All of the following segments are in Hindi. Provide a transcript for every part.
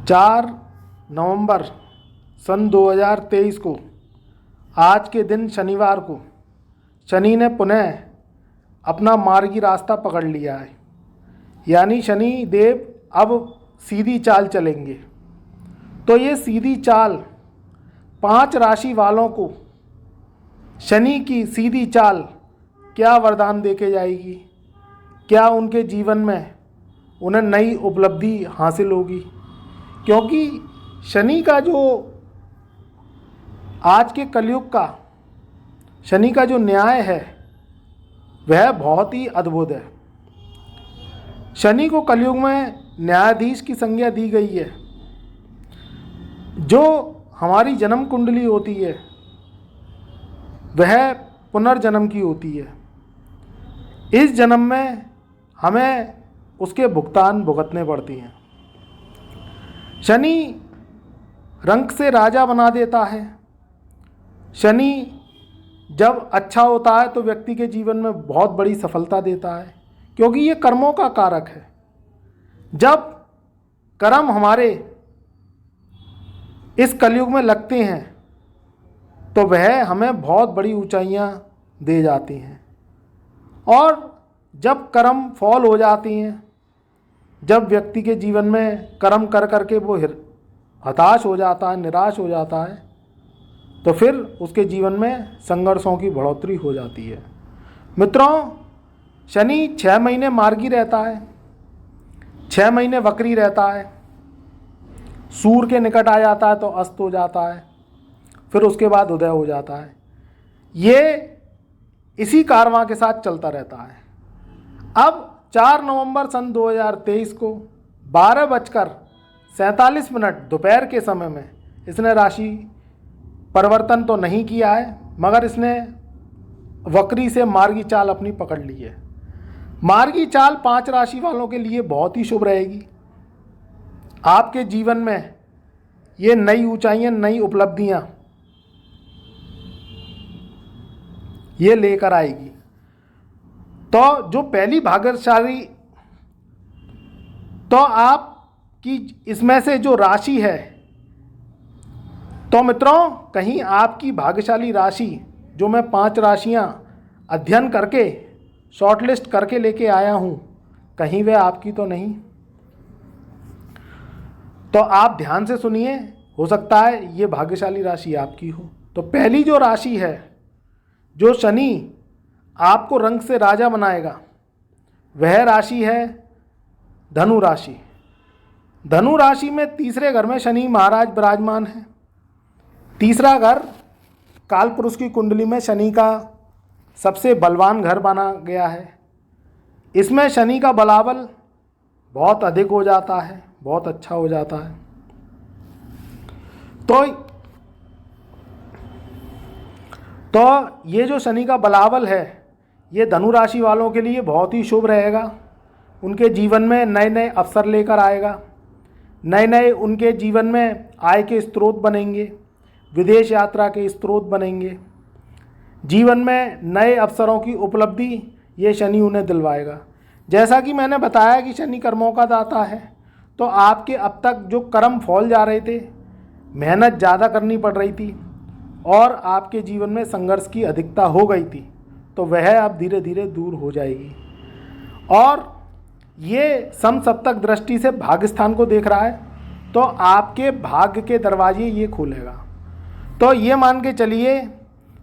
4 नवंबर सन 2023 को आज के दिन शनिवार को शनि ने पुनः अपना मार्गी रास्ता पकड़ लिया है। यानी शनि देव अब सीधी चाल चलेंगे। तो ये सीधी चाल 5 राशि वालों को शनि की सीधी चाल क्या वरदान देके जाएगी, क्या उनके जीवन में उन्हें नई उपलब्धि हासिल होगी। क्योंकि शनि का जो आज के कलयुग का शनि का जो न्याय है वह बहुत ही अद्भुत है। शनि को कलयुग में न्यायाधीश की संज्ञा दी गई है। जो हमारी जन्म कुंडली होती है वह पुनर्जन्म की होती है। इस जन्म में हमें उसके भुगतान भुगतने पड़ती हैं। शनि रंक से राजा बना देता है। शनि जब अच्छा होता है तो व्यक्ति के जीवन में बहुत बड़ी सफलता देता है, क्योंकि ये कर्मों का कारक है। जब कर्म हमारे इस कलयुग में लगते हैं तो वह हमें बहुत बड़ी ऊंचाइयां दे जाती हैं। और जब कर्म फॉल हो जाती हैं, जब व्यक्ति के जीवन में कर्म कर करके वो हताश हो जाता है, निराश हो जाता है, तो फिर उसके जीवन में संघर्षों की बढ़ोतरी हो जाती है। मित्रों, शनि 6 महीने मार्गी रहता है, 6 महीने वक्री रहता है, सूर्य के निकट आ जाता है तो अस्त हो जाता है, फिर उसके बाद उदय हो जाता है। ये इसी कारवां के साथ चलता रहता है। अब 4 नवंबर सन 2023 को 12:47 दोपहर के समय में इसने राशि परिवर्तन तो नहीं किया है, मगर इसने वक्री से मार्गी चाल अपनी पकड़ ली है। मार्गी चाल 5 राशि वालों के लिए बहुत ही शुभ रहेगी। आपके जीवन में ये नई ऊंचाइयां, नई उपलब्धियां ये लेकर आएगी। तो जो पहली भाग्यशाली, तो आपकी इसमें से जो राशि है, तो मित्रों कहीं आपकी भाग्यशाली राशि जो मैं 5 राशियां अध्ययन करके शॉर्टलिस्ट करके लेके आया हूं, कहीं वह आपकी तो नहीं। तो आप ध्यान से सुनिए, हो सकता है ये भाग्यशाली राशि आपकी हो। तो पहली जो राशि है, जो शनि आपको रंग से राजा बनाएगा, वह राशि है धनु राशि। धनु राशि में तीसरे घर में शनि महाराज विराजमान है। तीसरा घर काल पुरुष की कुंडली में शनि का सबसे बलवान घर बना गया है। इसमें शनि का बलाबल बहुत अधिक हो जाता है, बहुत अच्छा हो जाता है। तो ये जो शनि का बलाबल है, ये धनु राशि वालों के लिए बहुत ही शुभ रहेगा। उनके जीवन में नए नए अवसर लेकर आएगा। नए नए उनके जीवन में आय के स्रोत बनेंगे, विदेश यात्रा के स्रोत बनेंगे। जीवन में नए अवसरों की उपलब्धि ये शनि उन्हें दिलवाएगा। जैसा कि मैंने बताया कि शनि कर्मों का दाता है, तो आपके अब तक जो कर्म फॉल जा रहे थे, मेहनत ज़्यादा करनी पड़ रही थी और आपके जीवन में संघर्ष की अधिकता हो गई थी, तो वह अब धीरे धीरे दूर हो जाएगी। और ये समसप्तक दृष्टि से भाग्य स्थान को देख रहा है, तो आपके भाग्य के दरवाजे ये खोलेगा। तो ये मान के चलिए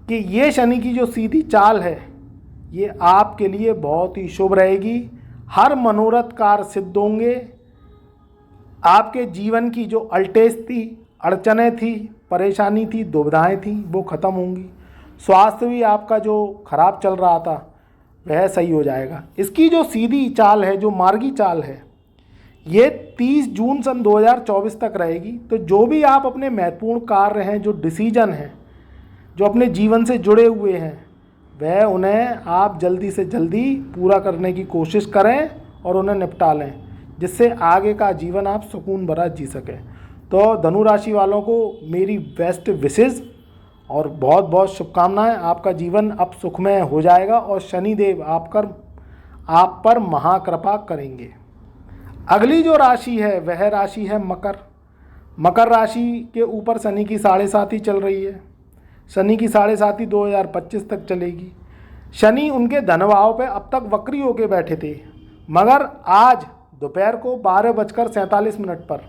कि ये शनि की जो सीधी चाल है, ये आपके लिए बहुत ही शुभ रहेगी। हर मनोरथ कार्य सिद्ध होंगे। आपके जीवन की जो अल्टेज थी, अड़चनें थी, परेशानी थी, दुविधाएं थी, वो ख़त्म होंगी। स्वास्थ्य भी आपका जो खराब चल रहा था वह सही हो जाएगा। इसकी जो सीधी चाल है, जो मार्गी चाल है, ये 30 जून सन 2024 तक रहेगी। तो जो भी आप अपने महत्वपूर्ण कार्य हैं, जो डिसीजन हैं, जो अपने जीवन से जुड़े हुए हैं, वह उन्हें आप जल्दी से जल्दी पूरा करने की कोशिश करें और उन्हें निपटा लें, जिससे आगे का जीवन आप सुकून भरा जी सकें। तो धनु राशि वालों को मेरी बेस्ट विशेज़ और बहुत बहुत शुभकामनाएं। आपका जीवन अब सुखमय हो जाएगा और शनिदेव आप पर महाकृपा करेंगे। अगली जो राशि है वह राशि है मकर। मकर राशि के ऊपर शनि की 7.5 चल रही है। शनि की 7.5 2025 तक चलेगी। शनि उनके धन भाव पे अब तक वक्री होके बैठे थे, मगर आज दोपहर को 12:47 पर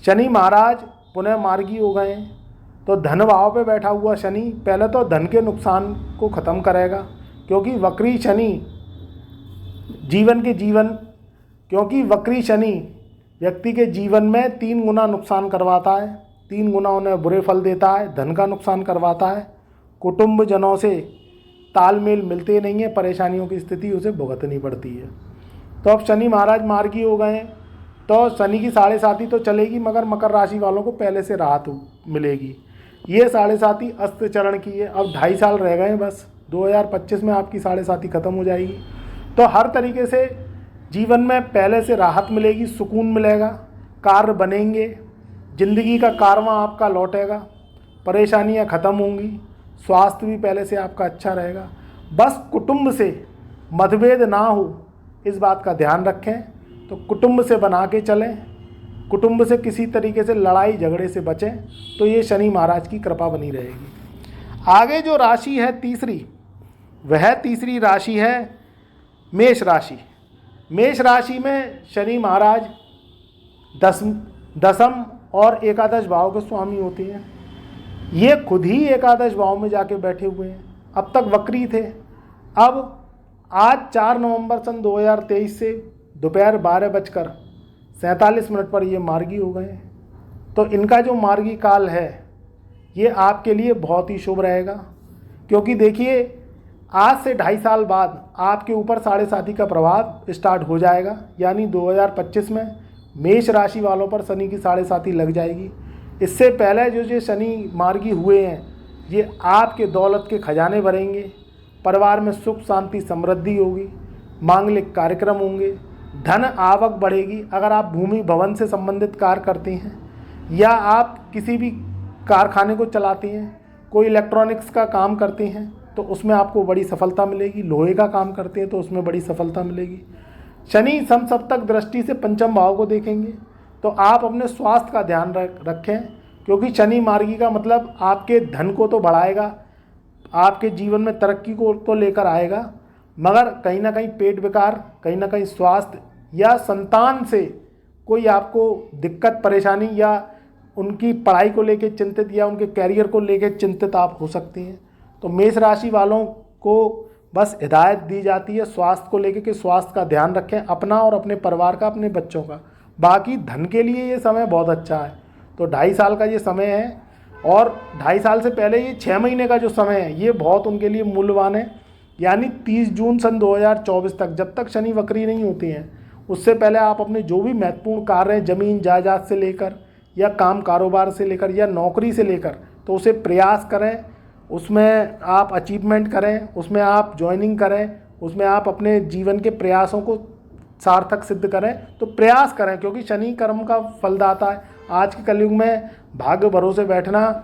शनि महाराज पुनः मार्गी हो गए हैं। तो धन भाव पे बैठा हुआ शनि पहले तो धन के नुकसान को ख़त्म करेगा, क्योंकि वक्री शनि व्यक्ति के जीवन में 3 गुना नुकसान करवाता है, 3 गुना उन्हें बुरे फल देता है, धन का नुकसान करवाता है, कुटुंब जनों से तालमेल मिलते नहीं है, परेशानियों की स्थिति उसे भुगतनी पड़ती है। तो अब शनि महाराज मार्गी हो गए हैं, तो शनि की 7.5 तो चलेगी, मगर मकर राशि वालों को पहले से राहत मिलेगी। ये 7.5 अस्त चरण की है। अब 2.5 साल रह गए हैं बस, 2025 में आपकी 7.5 खत्म हो जाएगी। तो हर तरीके से जीवन में पहले से राहत मिलेगी, सुकून मिलेगा, कार्य बनेंगे, जिंदगी का कारवां आपका लौटेगा, परेशानियां खत्म होंगी, स्वास्थ्य भी पहले से आपका अच्छा रहेगा। बस कुटुंब से मतभेद ना हो, इस बात का ध्यान रखें। तो कुटुंब से बना के चलें, कुटुंब से किसी तरीके से लड़ाई झगड़े से बचें, तो ये शनि महाराज की कृपा बनी रहेगी। आगे जो राशि है तीसरी, वह तीसरी राशि है मेष राशि। मेष राशि में शनि महाराज दसम और एकादश भाव के स्वामी होते हैं। ये खुद ही एकादश भाव में जाके बैठे हुए हैं, अब तक वक्री थे। अब आज 4 नवंबर सन 2023 से दोपहर 12:47 पर ये मार्गी हो गए हैं। तो इनका जो मार्गी काल है ये आपके लिए बहुत ही शुभ रहेगा, क्योंकि देखिए आज से 2.5 साल बाद आपके ऊपर 7.5 का प्रभाव स्टार्ट हो जाएगा, यानी 2025 में मेष राशि वालों पर शनि की 7.5 लग जाएगी। इससे पहले जो शनि मार्गी हुए हैं, ये आपके दौलत के खजाने भरेंगे, परिवार में सुख शांति समृद्धि होगी, मांगलिक कार्यक्रम होंगे, धन आवक बढ़ेगी। अगर आप भूमि भवन से संबंधित कार्य करते हैं या आप किसी भी कारखाने को चलाते हैं, कोई इलेक्ट्रॉनिक्स का काम करते हैं, तो उसमें आपको बड़ी सफलता मिलेगी। लोहे का काम करते हैं तो उसमें बड़ी सफलता मिलेगी। शनि समसप्तक दृष्टि से पंचम भाव को देखेंगे, तो आप अपने स्वास्थ्य का ध्यान रखें, क्योंकि शनि मार्गी का मतलब आपके धन को तो बढ़ाएगा, आपके जीवन में तरक्की को तो लेकर आएगा, मगर कहीं ना कहीं पेट विकार, कहीं ना कहीं स्वास्थ्य या संतान से कोई आपको दिक्कत परेशानी या उनकी पढ़ाई को लेकर चिंतित या उनके कैरियर को लेकर चिंतित आप हो सकते हैं। तो मेष राशि वालों को बस हिदायत दी जाती है स्वास्थ्य को लेकर कि स्वास्थ्य का ध्यान रखें, अपना और अपने परिवार का, अपने बच्चों का। बाकी धन के लिए ये समय बहुत अच्छा है। तो 2.5 साल का ये समय है, और 2.5 साल से पहले ये 6 महीने का जो समय है ये बहुत उनके लिए मूल्यवान है। यानी 30 जून सन 2024 तक, जब तक शनि वक्री नहीं होते हैं, उससे पहले आप अपने जो भी महत्वपूर्ण कार्य हैं, ज़मीन जायदाद से लेकर या काम कारोबार से लेकर या नौकरी से लेकर, तो उसे प्रयास करें, उसमें आप अचीवमेंट करें, उसमें आप ज्वाइनिंग करें, उसमें आप अपने जीवन के प्रयासों को सार्थक सिद्ध करें। तो प्रयास करें, क्योंकि शनि कर्म का फलदाता है। आज के कलयुग में भाग्य भरोसे बैठना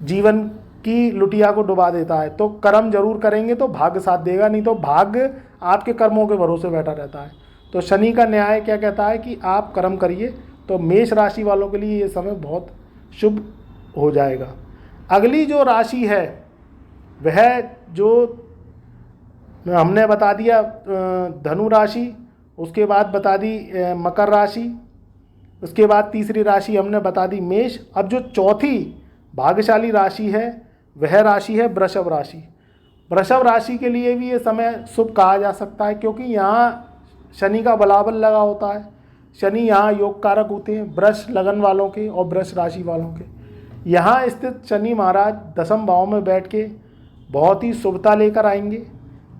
जीवन की लुटिया को डुबा देता है। तो कर्म जरूर करेंगे तो भाग्य साथ देगा, नहीं तो भाग्य आपके कर्मों के भरोसे बैठा रहता है। तो शनि का न्याय क्या कहता है कि आप कर्म करिए। तो मेष राशि वालों के लिए ये समय बहुत शुभ हो जाएगा। अगली जो राशि है वह जो हमने बता दिया धनु राशि, उसके बाद बता दी मकर राशि, उसके बाद तीसरी राशि हमने बता दी मेष। अब जो चौथी भाग्यशाली राशि है वह राशि है वृषभ राशि। वृषभ राशि के लिए भी ये समय शुभ कहा जा सकता है, क्योंकि यहाँ शनि का बलाबल लगा होता है। शनि यहाँ योग कारक होते हैं वृष लगन वालों के और वृष राशि वालों के। यहाँ स्थित शनि महाराज 10वें भाव में बैठ के बहुत ही शुभता लेकर आएंगे।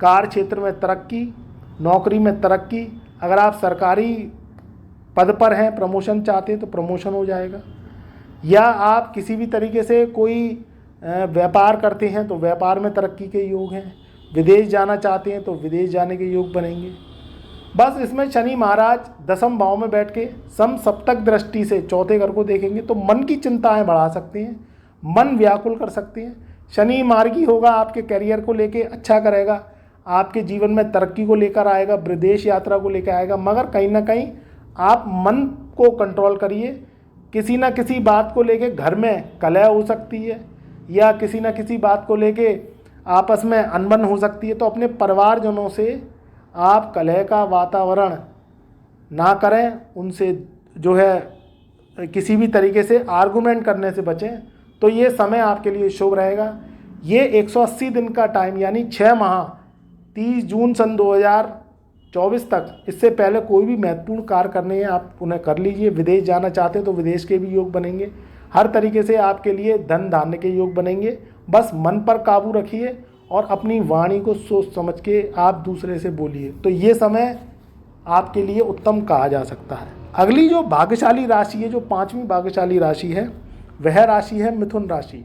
कार्य क्षेत्र में तरक्की, नौकरी में तरक्की, अगर आप सरकारी पद पर हैं, प्रमोशन चाहते हैं तो प्रमोशन हो जाएगा, या आप किसी भी तरीके से कोई व्यापार करते हैं तो व्यापार में तरक्की के योग हैं, विदेश जाना चाहते हैं तो विदेश जाने के योग बनेंगे। बस इसमें शनि महाराज 10वें भाव में बैठ के समसप्तक दृष्टि से चौथे घर को देखेंगे तो मन की चिंताएं बढ़ा सकते हैं, मन व्याकुल कर सकते हैं। शनि मार्गी होगा, आपके करियर को लेके अच्छा करेगा, आपके जीवन में तरक्की को लेकर आएगा, विदेश यात्रा को लेकर आएगा, मगर कहीं ना कहीं आप मन को कंट्रोल करिए किसी न किसी बात को लेके घर में कलह हो सकती है, या किसी न किसी बात को लेके आपस में अनबन हो सकती है। तो अपने परिवारजनों से आप कलह का वातावरण ना करें, उनसे जो है किसी भी तरीके से आर्गुमेंट करने से बचें। तो ये समय आपके लिए शुभ रहेगा। ये 180 दिन का टाइम यानी 6 माह 30 जून सन 2024 तक, इससे पहले कोई भी महत्वपूर्ण कार्य करने हैं आप उन्हें कर लीजिए। विदेश जाना चाहते हैं तो विदेश के भी योग बनेंगे। हर तरीके से आपके लिए धन धान्य के योग बनेंगे। बस मन पर काबू रखिए और अपनी वाणी को सोच समझ के आप दूसरे से बोलिए। तो ये समय आपके लिए उत्तम कहा जा सकता है। अगली जो भाग्यशाली राशि है, जो 5वीं भाग्यशाली राशि है, वह राशि है मिथुन राशि।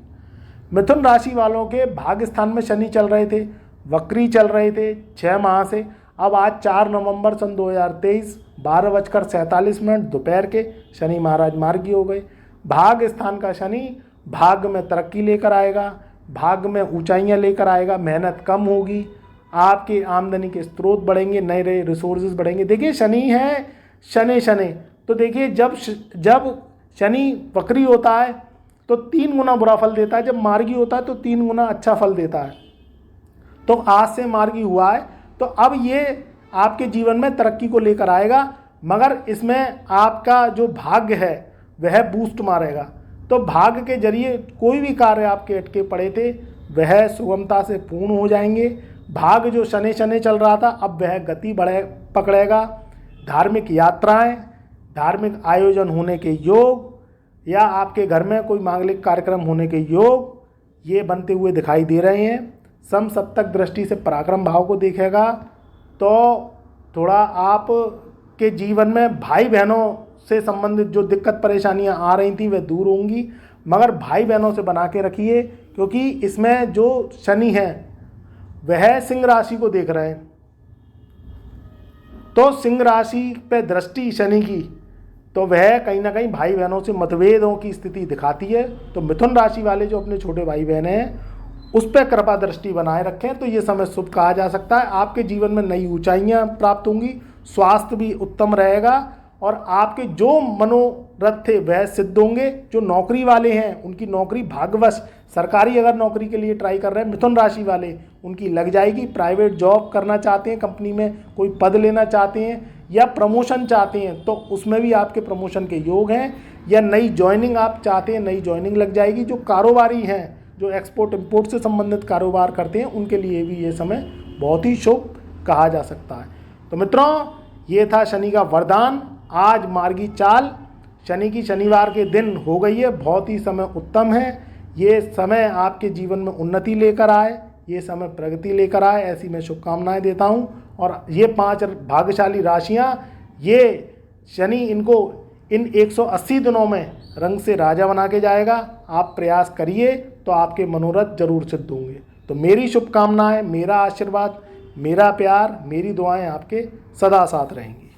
मिथुन राशि वालों के भाग्य स्थान में शनि चल रहे थे, वक्री चल रहे थे 6 माह से। अब आज 4 नवंबर सन 2023 12:47 दोपहर के शनि महाराज मार्गी हो गए। भाग्य स्थान का शनि भाग्य में तरक्की लेकर आएगा, भाग्य में ऊंचाइयां लेकर आएगा, मेहनत कम होगी, आपकी आमदनी के स्रोत बढ़ेंगे, नए नए रिसोर्सेज बढ़ेंगे। देखिए शनि है शनि तो देखिए जब शनि वक्री होता है तो 3 गुना बुरा फल देता है, जब मार्गी होता है तो 3 गुना अच्छा फल देता है। तो आज से मार्गी हुआ है तो अब ये आपके जीवन में तरक्की को लेकर आएगा, मगर इसमें आपका जो भाग्य है वह बूस्ट मारेगा। तो भाग्य के जरिए कोई भी कार्य आपके अटके पड़े थे वह सुगमता से पूर्ण हो जाएंगे। भाग्य जो शनि चल रहा था अब वह गति पकड़ेगा। धार्मिक यात्राएं, धार्मिक आयोजन होने के योग, या आपके घर में कोई मांगलिक कार्यक्रम होने के योग ये बनते हुए दिखाई दे रहे हैं। समसप्तक दृष्टि से पराक्रम भाव को देखेगा तो थोड़ा आप के जीवन में भाई बहनों से संबंधित जो दिक्कत परेशानियां आ रही थी वह दूर होंगी, मगर भाई बहनों से बना के रखिए, क्योंकि इसमें जो शनि है वह सिंह राशि को देख रहे हैं। तो सिंह राशि पे दृष्टि शनि की, तो वह कहीं ना कहीं भाई बहनों से मतभेदों की स्थिति दिखाती है। तो मिथुन राशि वाले जो अपने छोटे भाई बहन हैं उस पर कृपा दृष्टि बनाए रखें, तो ये समय शुभ कहा जा सकता है। आपके जीवन में नई ऊंचाइयां प्राप्त होंगी, स्वास्थ्य भी उत्तम रहेगा और आपके जो मनोरथ थे वह सिद्ध होंगे। जो नौकरी वाले हैं उनकी नौकरी भाग्यवश, सरकारी अगर नौकरी के लिए ट्राई कर रहे हैं मिथुन राशि वाले, उनकी लग जाएगी। प्राइवेट जॉब करना चाहते हैं, कंपनी में कोई पद लेना चाहते हैं या प्रमोशन चाहते हैं तो उसमें भी आपके प्रमोशन के योग हैं, या नई ज्वाइनिंग आप चाहते हैं नई ज्वाइनिंग लग जाएगी। जो कारोबारी हैं, जो एक्सपोर्ट इंपोर्ट से संबंधित कारोबार करते हैं, उनके लिए भी ये समय बहुत ही शुभ कहा जा सकता है। तो मित्रों, ये था शनि का वरदान। आज मार्गी चाल शनि की शनिवार के दिन हो गई है, बहुत ही समय उत्तम है। ये समय आपके जीवन में उन्नति लेकर आए, ये समय प्रगति लेकर आए, ऐसी मैं शुभकामनाएं देता हूं। और ये 5 भाग्यशाली राशियां, ये शनि इनको इन 180 दिनों में रंग से राजा बना के जाएगा। आप प्रयास करिए तो आपके मनोरथ जरूर सिद्ध होंगे। तो मेरी शुभकामनाएं, मेरा आशीर्वाद, मेरा प्यार, मेरी दुआएं आपके सदा साथ रहेंगी।